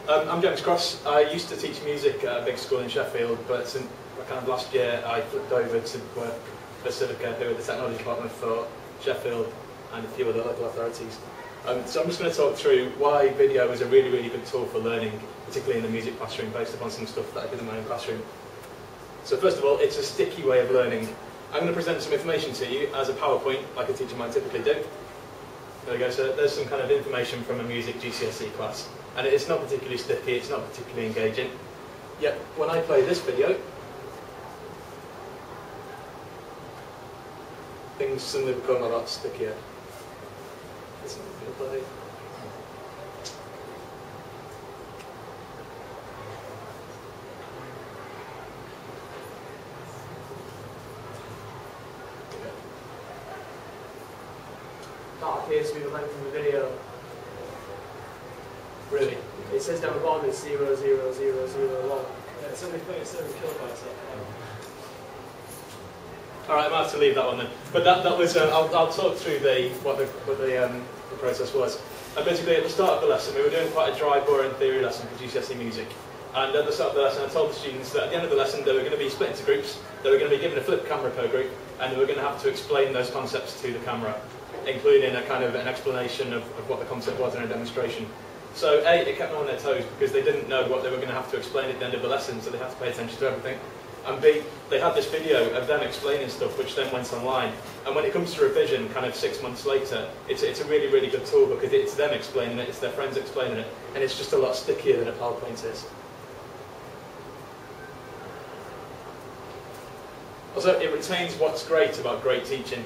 I'm James Cross. I used to teach music at a big school in Sheffield, but since kind of last year I flipped over to work for Civica, who are the technology department for Sheffield and a few other local authorities. So I'm just going to talk through why video is a really, really good tool for learning, particularly in the music classroom, based upon some stuff that I did in my own classroom. So first of all, it's a sticky way of learning. I'm going to present some information to you as a PowerPoint, like a teacher might typically do. There we go, so there's some kind of information from a music GCSE class. And it's not particularly sticky, it's not particularly engaging. Yet, when I play this video, things suddenly become a lot stickier. Isn't it going to play? That appears to be the length of the video. Really? It says down the bottom it's 00001. Yeah, it's only 37 kilobytes. All right, I might have to leave that one then. But that was I'll talk through what the process was. And basically, at the start of the lesson, we were doing quite a dry, boring theory lesson for GCSE music. And at the start of the lesson, I told the students that at the end of the lesson, they were going to be split into groups. They were going to be given a flip camera per group, and they were going to have to explain those concepts to the camera, including a kind of an explanation of what the concept was in a demonstration. So A, it kept them on their toes because they didn't know what they were going to have to explain at the end of the lesson, so they had to pay attention to everything. And B, they had this video of them explaining stuff which then went online. And when it comes to revision, kind of 6 months later, it's a really, really good tool because it's them explaining it, it's their friends explaining it, and it's just a lot stickier than a PowerPoint is. Also, it retains what's great about great teaching.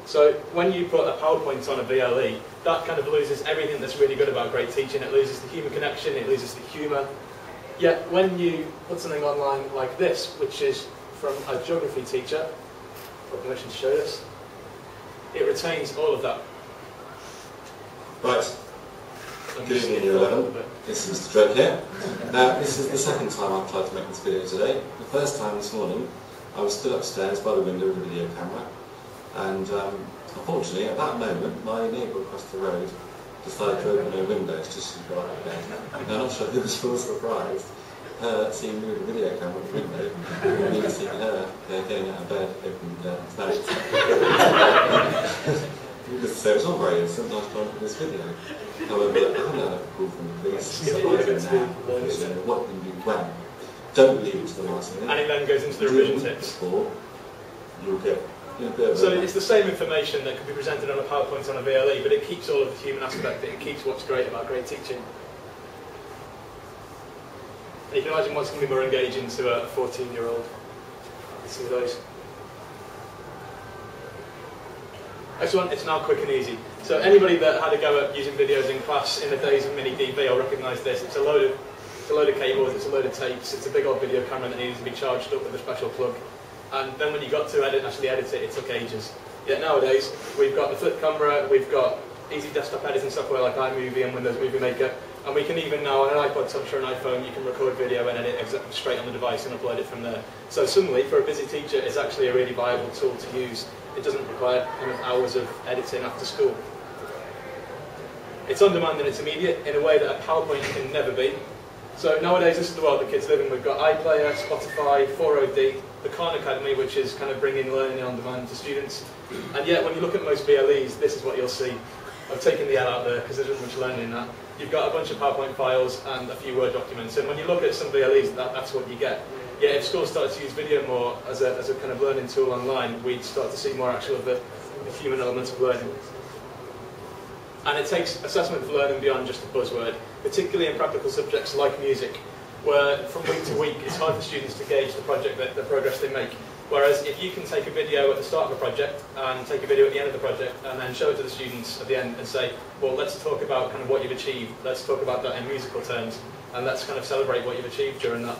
So when you put a PowerPoint on a VLE, that kind of loses everything that's really good about great teaching. It loses the human connection, it loses the humour. Yet when you put something online like this, which is from a geography teacher, for permission to show this, it retains all of that. Right. Good evening, Year 11. This is Mr. Drake here. Now, this is the second time I've tried to make this video today. The first time this morning, I was still upstairs by the window with a video camera. And unfortunately, at that moment, my neighbour across the road decided to open her windows just as we got out of bed. And I'm not sure who was more surprised, her seeing me with a video camera at the window, and me seeing her getting out of bed, opening the tonight. Needless to say, it was all very innocent, I was trying to put this video. However, I haven't had a call from the police, advising now, what you do when. Don't leave it to the last minute. And it then goes into the revision tips. Or you'll get so it's the same information that could be presented on a PowerPoint on a VLE, but it keeps all of the human aspect, it keeps what's great about great teaching. And you can imagine what's going to be more engaging to a 14-year-old. I can see those. Next one, it's now quick and easy. So anybody that had a go at using videos in class in the days of mini DV will recognise this. It's a load of cables, it's a load of tapes, it's a big old video camera that needs to be charged up with a special plug. And then when you got to actually edit it, it took ages. Yet nowadays, we've got the flip camera, we've got easy desktop editing software like iMovie and Windows Movie Maker, and we can even now, on an iPod Touch or an iPhone, you can record video and edit straight on the device and upload it from there. So suddenly, for a busy teacher, it's actually a really viable tool to use. It doesn't require kind of hours of editing after school. It's on demand and it's immediate in a way that a PowerPoint can never be. So nowadays, this is the world that kids live in. We've got iPlayer, Spotify, 4OD, the Khan Academy, which is kind of bringing learning on demand to students. And yet, when you look at most VLEs, this is what you'll see. I've taken the L out there because there isn't much learning in that. You've got a bunch of PowerPoint files and a few Word documents. And when you look at some VLEs, that's what you get. Yet if schools started to use video more as a kind of learning tool online, we'd start to see more actual of the human elements of learning. And it takes assessment of learning beyond just a buzzword, particularly in practical subjects like music, where from week to week it's hard for students to gauge the progress they make. Whereas if you can take a video at the start of a project and take a video at the end of the project and then show it to the students at the end and say, well, let's talk about kind of what you've achieved, let's talk about that in musical terms, and let's kind of celebrate what you've achieved during that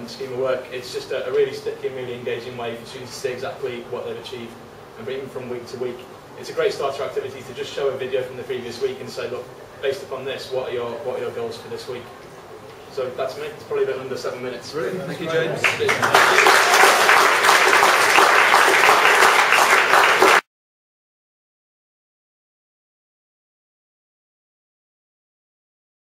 scheme of work, it's just a really sticky and really engaging way for students to see exactly what they've achieved, and even from week to week. It's a great starter activity to just show a video from the previous week and say, look, based upon this, what are your goals for this week? So that's me. It's probably a bit under 7 minutes. Brilliant. Thank you, James.